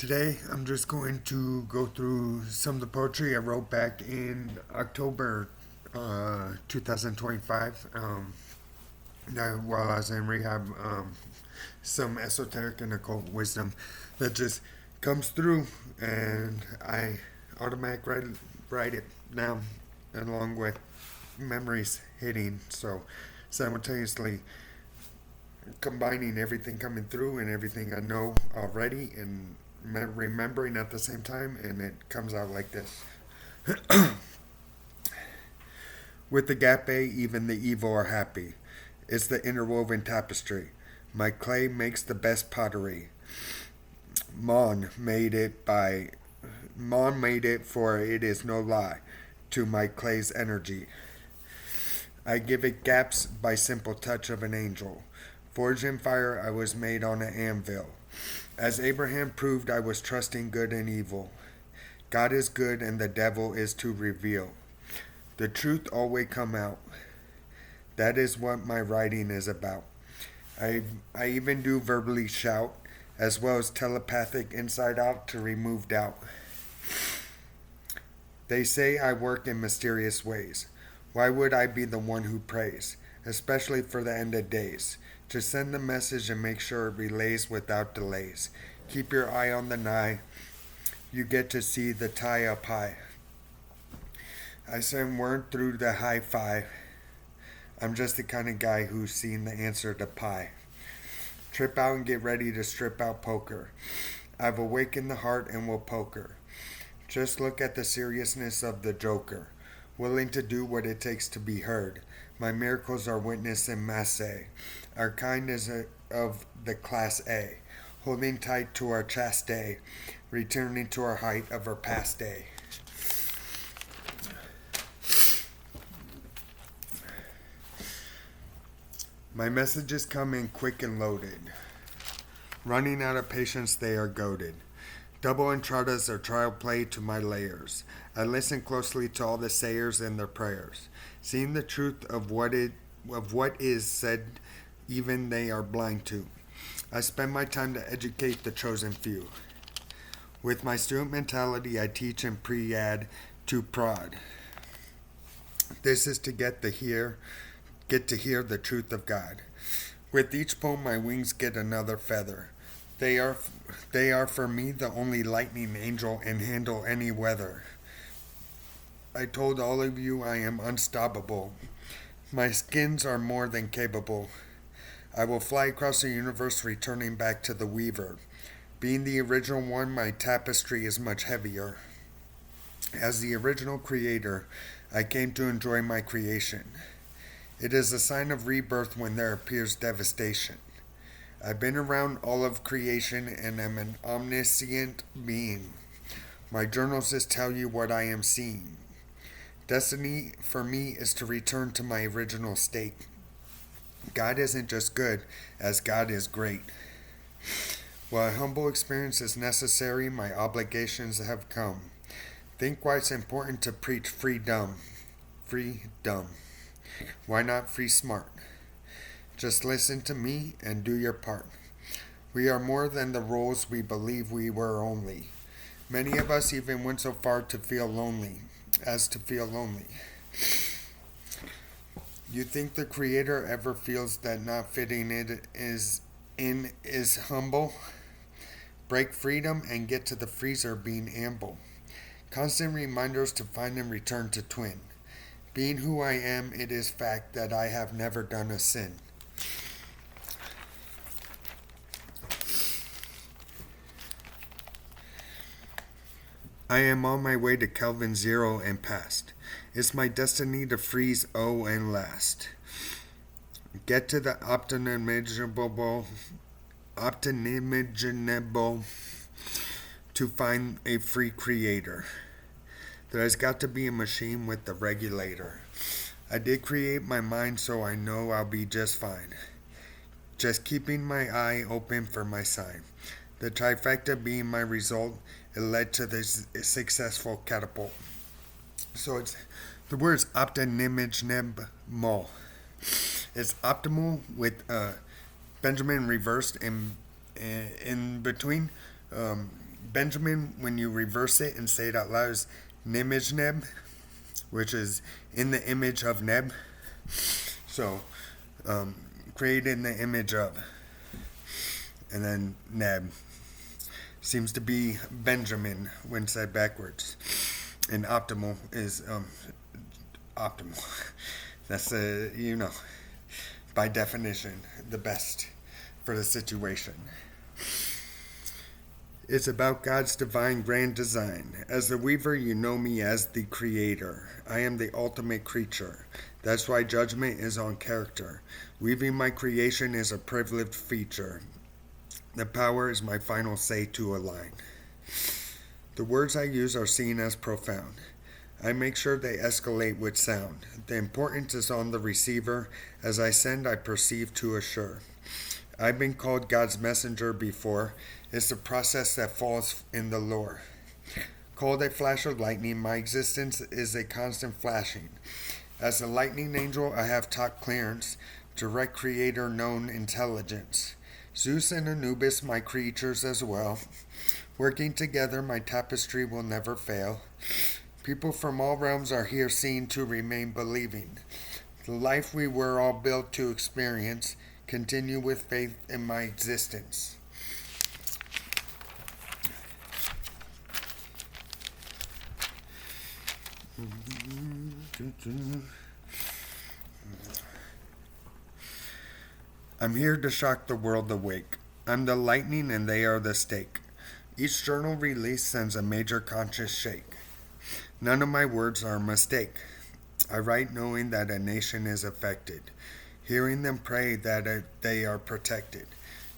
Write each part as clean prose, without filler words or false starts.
Today, I'm just going to go through some of the poetry I wrote back in October 2025. While I was in rehab, some esoteric and occult wisdom that just comes through, and I automatically write it down along with memories hitting. So, simultaneously combining everything coming through and everything I know already and remembering at the same time, and it comes out like this. With the gap A, even the evil are happy. It's the interwoven tapestry. My clay makes the best pottery. Mon made it by Mon made it, for it is no lie to my clay's energy. I give it gaps by simple touch of an angel. Forged in fire, I was made on an anvil. As Abraham proved, I was trusting good and evil. God is good and the devil is to reveal. The truth always come out. That is what my writing is about. I even do verbally shout, as well as telepathic inside out to remove doubt. They say I work in mysterious ways. Why would I be the one who prays, especially for the end of days? To send the message and make sure it relays without delays. Keep your eye on the nigh. You get to see the tie up high. I send word through the high five. I'm just the kind of guy who's seen the answer to pie. Trip out and get ready to strip out poker. I've awakened the heart and will poker. Just look at the seriousness of the joker. Willing to do what it takes to be heard. My miracles are witnessed in masse. Our kind is of the class A. Holding tight to our chaste day. Returning to our height of our past day. My messages come in quick and loaded. Running out of patience, they are goaded. Double entradas are trial play to my layers. I listen closely to all the sayers and their prayers. Seeing the truth of what is said, even they are blind to. I spend my time to educate the chosen few. With my student mentality, I teach and pre-add to prod. This is to get to hear the truth of God. With each poem, my wings get another feather. They are for me the only lightning angel and handle any weather. I told all of you I am unstoppable. My skins are more than capable. I will fly across the universe, returning back to the weaver. Being the original one, my tapestry is much heavier. As the original creator, I came to enjoy my creation. It is a sign of rebirth when there appears devastation. I've been around all of creation and am an omniscient being. My journals just tell you what I am seeing. Destiny for me is to return to my original state. God isn't just good, as God is great. While a humble experience is necessary, my obligations have come. Think why it's important to preach freedom. Freedom. Why not free smart? Just listen to me and do your part. We are more than the roles we believe we were only. Many of us even went so far to feel lonely, You think the creator ever feels that not fitting it is humble? Break freedom and get to the freezer being amble. Constant reminders to find and return to twin. Being who I am, it is fact that I have never done a sin. I am on my way to Kelvin Zero and past. It's my destiny to freeze and last. Get to the optimimaginable to find a free creator. There has got to be a machine with the regulator. I did create my mind, so I know I'll be just fine. Just keeping my eye open for my sign. The trifecta being my result, it led to this successful catapult. So it's the words optimimaginable. It's optimal with Benjamin reversed in between. Benjamin, when you reverse it and say it out loud, is Nimij Neb, which is in the image of Neb. So, created in the image of. And then Neb seems to be Benjamin when said backwards. And optimal is optimal. That's, by definition, the best for the situation. It's about God's divine grand design. As the weaver, you know me as the creator. I am the ultimate creature. That's why judgment is on character. Weaving my creation is a privileged feature. The power is my final say to align. The words I use are seen as profound. I make sure they escalate with sound. The importance is on the receiver. As I send, I perceive to assure. I've been called God's messenger before. It's the process that falls in the lore. Called a flash of lightning, my existence is a constant flashing. As a lightning angel, I have top clearance, direct creator known intelligence. Zeus and Anubis, my creatures as well. Working together, my tapestry will never fail. People from all realms are here seen to remain believing. The life we were all built to experience, continue with faith in my existence. I'm here to shock the world awake. I'm the lightning and they are the stake. Each journal release sends a major conscious shake. None of my words are a mistake. I write knowing that a nation is affected. Hearing them pray that they are protected.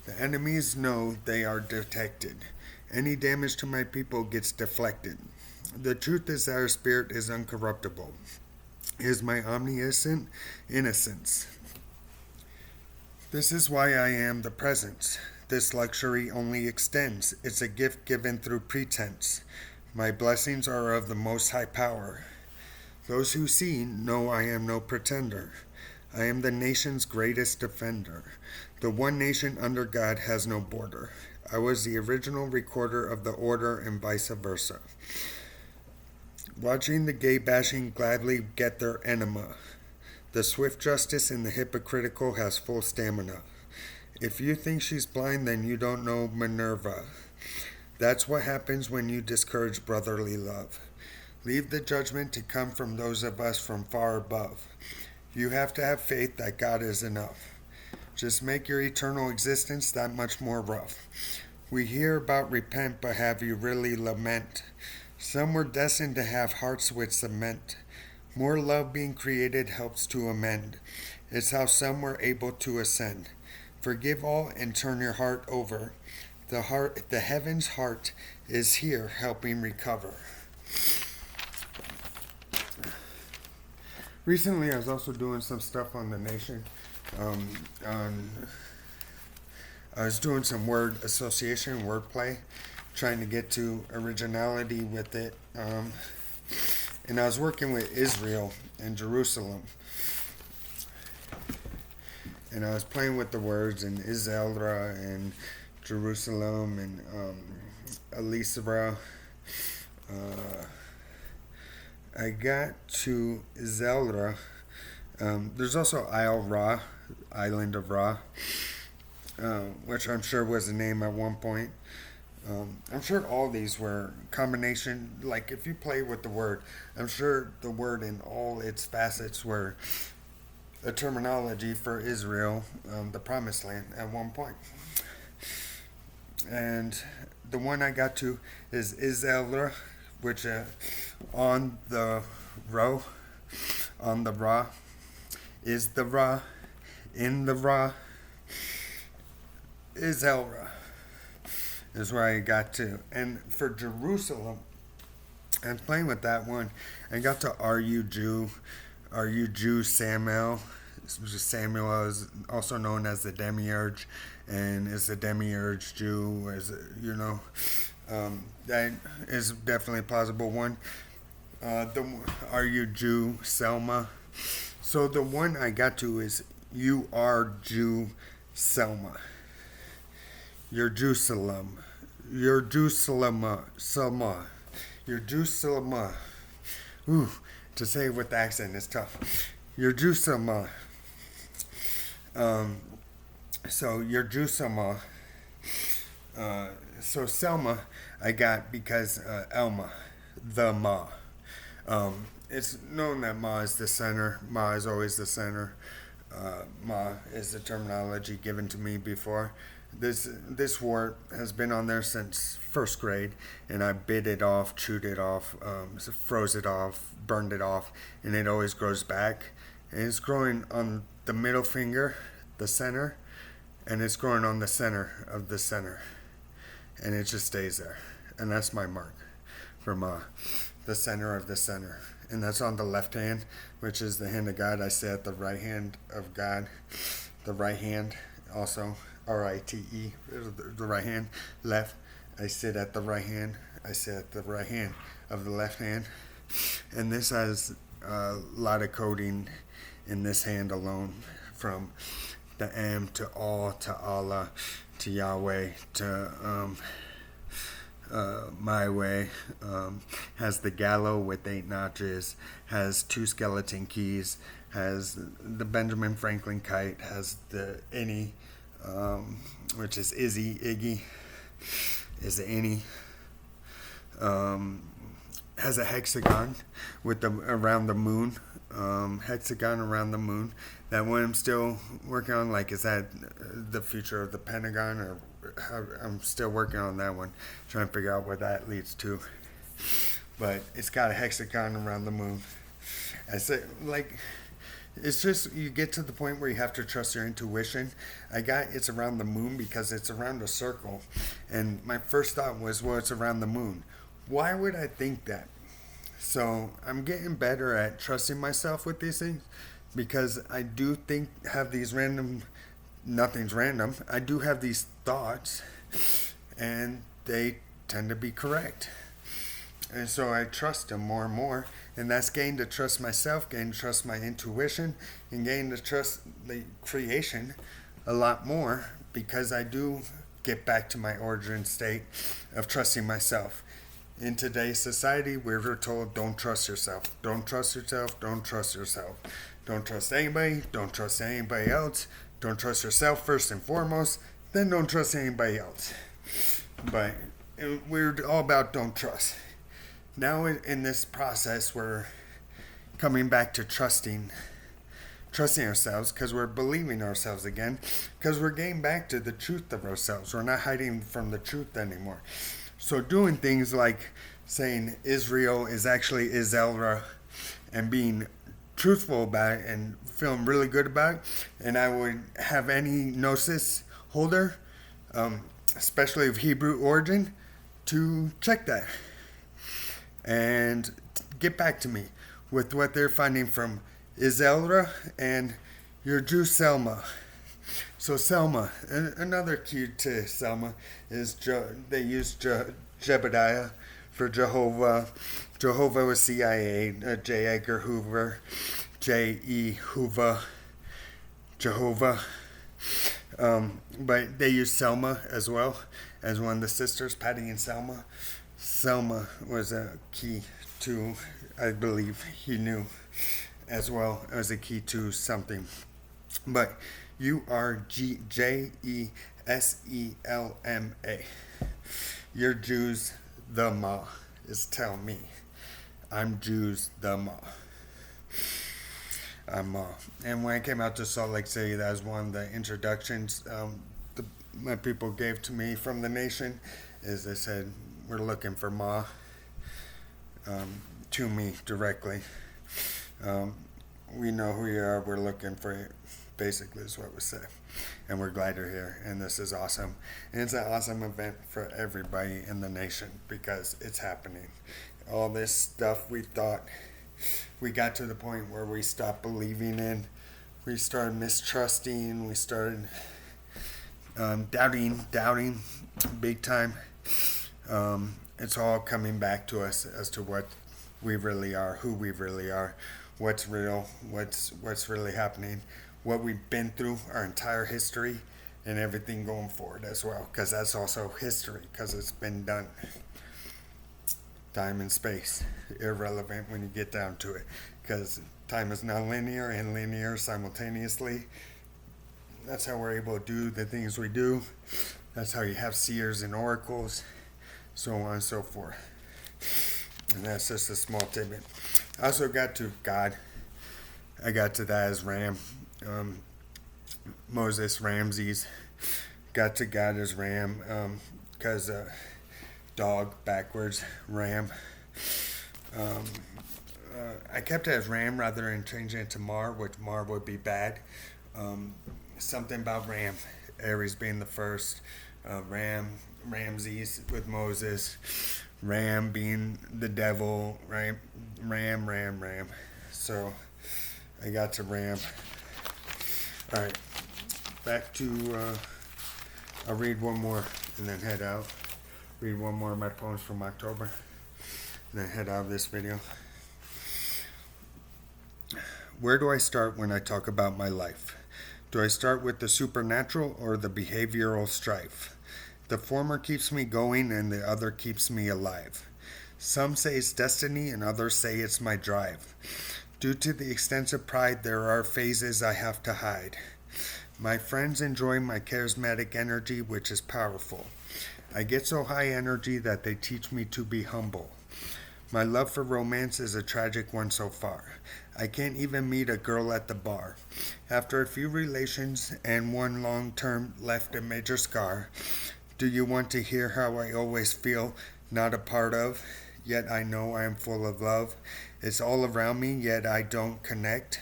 The enemies know they are detected. Any damage to my people gets deflected. The truth is that our spirit is uncorruptible. It is my omniscient innocence. This is why I am the presence. This luxury only extends. It's a gift given through pretense. My blessings are of the most high power. Those who see know I am no pretender. I am the nation's greatest defender. The one nation under God has no border. I was the original recorder of the order and vice versa. Watching the gay bashing gladly get their enema. The swift justice in the hypocritical has full stamina. If you think she's blind, then you don't know Minerva. That's what happens when you discourage brotherly love. Leave the judgment to come from those of us from far above. You have to have faith that God is enough. Just make your eternal existence that much more rough. We hear about repent, but have you really lament? Some were destined to have hearts with cement. More love being created helps to amend. It's how some were able to ascend. Forgive all and turn your heart over. The heaven's heart is here helping recover. Recently, I was also doing some stuff on the nation. I was doing some word association, wordplay, trying to get to originality with it. And I was working with Israel and Jerusalem. And I was playing with the words in Izelra and Jerusalem and Elisra. I got to Izelra. There's also Isle Ra, Island of Ra, which I'm sure was the name at one point. I'm sure all these were combination, like if you play with the word, I'm sure the word in all its facets were a terminology for Israel, the promised land at one point. And the one I got to is Izelra, which on the row, on the Ra, is the Ra, in the Ra, Izelra is where I got to. And for Jerusalem, I was playing with that one. I got to Are You Jew? Are You Jew Samuel? Samuel is also known as the Demiurge, and is the Demiurge Jew, that is definitely a plausible one. Are You Jew Selma? So the one I got to is You Are Jew Selma. You're Jerusalem. Your Selma. Your Selma. Ooh, to say it with the accent is tough. Your Selma. Um, so your Selma. So Selma, I got because Elma, the Ma. It's known that Ma is the center. Ma is always the center. Ma is the terminology given to me before. This wart has been on there since first grade, and I bit it off, chewed it off, froze it off, burned it off, and it always grows back. And it's growing on the middle finger, the center, and it's growing on the center of the center, and it just stays there. And that's my mark for Ma, the center of the center. And that's on the left hand, which is the hand of God. I say at the right hand of God, the right hand also, R-I-T-E, the right hand, left. I sit at the right hand. I sit at the right hand of the left hand. And this has a lot of coding in this hand alone, from the M to All to Allah to Yahweh to My Way, has the gallow with 8 notches, has 2 skeleton keys, has the Benjamin Franklin kite, has the Innie, which is Iggy, is the Innie, has a hexagon with the around the moon, hexagon around the moon. That one I'm still working on. Like, is that the future of the Pentagon, or I'm still working on that one, trying to figure out where that leads to. But it's got a hexagon around the moon. I say, like, it's just, you get to the point where you have to trust your intuition. It's around the moon because it's around a circle. And my first thought was, well, it's around the moon. Why would I think that? So I'm getting better at trusting myself with these things, because I do have these nothing's random. I do have these thoughts, and they tend to be correct. And so I trust them more and more. And that's getting to trust myself, getting to trust my intuition, and getting to trust the creation a lot more, because I do get back to my origin state of trusting myself. In today's society, we're told, don't trust yourself. Don't trust yourself. Don't trust yourself. Don't trust anybody. Don't trust anybody else. Don't trust yourself first and foremost. Then don't trust anybody else. But we're all about don't trust. Now in this process, we're coming back to trusting ourselves, because we're believing ourselves again, because we're getting back to the truth of ourselves. We're not hiding from the truth anymore. So doing things like saying Israel is actually Izelra, and being truthful about it and feeling really good about it. And I would have any gnosis holder, especially of Hebrew origin, to check that and get back to me with what they're finding from Izelra and your Jew Selma. So Selma, another key to Selma is they use Jebediah for Jehovah. Jehovah was CIA, J. Edgar Hoover, J.E. Hoover, Jehovah. But they use Selma as well as one of the sisters, Patty and Selma. Selma was a key to, I believe he knew as well, as a key to something. But URGJESELMA. You're Jews, the Ma, is tell me. I'm Jews, the Ma. I'm Ma. And when I came out to Salt Lake City, that was one of the introductions my people gave to me from the nation, is they said, we're looking for Ma, to me directly. We know who you are, we're looking for you, basically is what was said. And we're glad you're here, and this is awesome. And it's an awesome event for everybody in the nation, because it's happening. All this stuff we thought, we got to the point where we stopped believing in, we started mistrusting, we started doubting big time. It's all coming back to us as to what we really are, who we really are, what's real, what's really happening, what we've been through our entire history, and everything going forward as well, because that's also history, because it's been done. Time and space, irrelevant when you get down to it, because time is not linear and linear simultaneously. That's how we're able to do the things we do. That's how you have seers and oracles, so on and so forth. And that's just a small tidbit. I also got to God. I got to that as Ram. Moses Ramses. Got to God as Ram, because dog backwards, Ram. I kept it as Ram rather than changing it to Mar, which Mar would be bad. Something about Ram, Aries being the first, Ramses with Moses, Ram being the devil, right? Ram. So I got to Ram. All right, back to. I'll read one more and then head out. Read one more of my poems from October, and then head out of this video. Where do I start when I talk about my life? Do I start with the supernatural or the behavioral strife? The former keeps me going and the other keeps me alive. Some say it's destiny and others say it's my drive. Due to the extensive pride, there are phases I have to hide. My friends enjoy my charismatic energy, which is powerful. I get so high energy that they teach me to be humble. My love for romance is a tragic one so far. I can't even meet a girl at the bar. After a few relations and one long term left a major scar. Do you want to hear how I always feel not a part of? Yet I know I am full of love. It's all around me, yet I don't connect.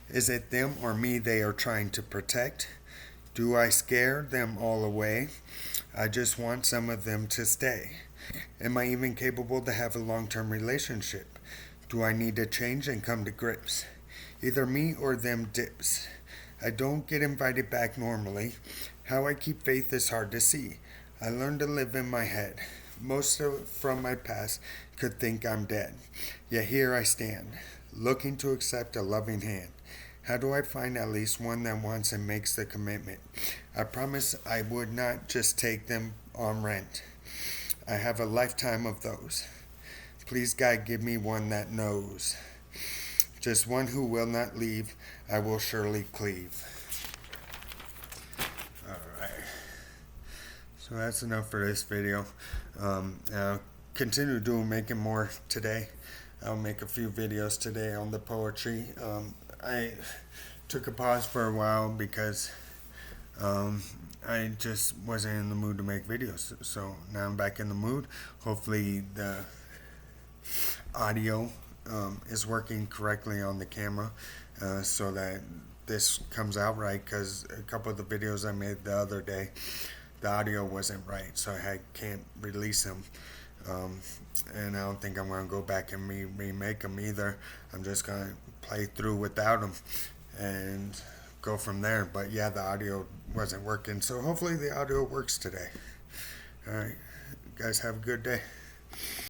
Is it them or me they are trying to protect? Do I scare them all away? I just want some of them to stay. Am I even capable to have a long-term relationship? Do I need to change and come to grips? Either me or them dips. I don't get invited back normally. How I keep faith is hard to see. I learned to live in my head. Most from my past could think I'm dead. Yet here I stand, looking to accept a loving hand. How do I find at least one that wants and makes the commitment? I promise I would not just take them on rent. I have a lifetime of those. Please, God, give me one that knows. Just one who will not leave, I will surely cleave. Alright. So that's enough for this video. I'll continue making more today. I'll make a few videos today on the poetry. I took a pause for a while because I just wasn't in the mood to make videos. So now I'm back in the mood. Hopefully the audio is working correctly on the camera so that this comes out right, because a couple of the videos I made the other day, the audio wasn't right, so I can't release them. And I don't think I'm going to go back and remake them either. I'm just going to play through without them and go from there. But yeah, the audio wasn't working, so hopefully the audio works today. Alright, guys, have a good day.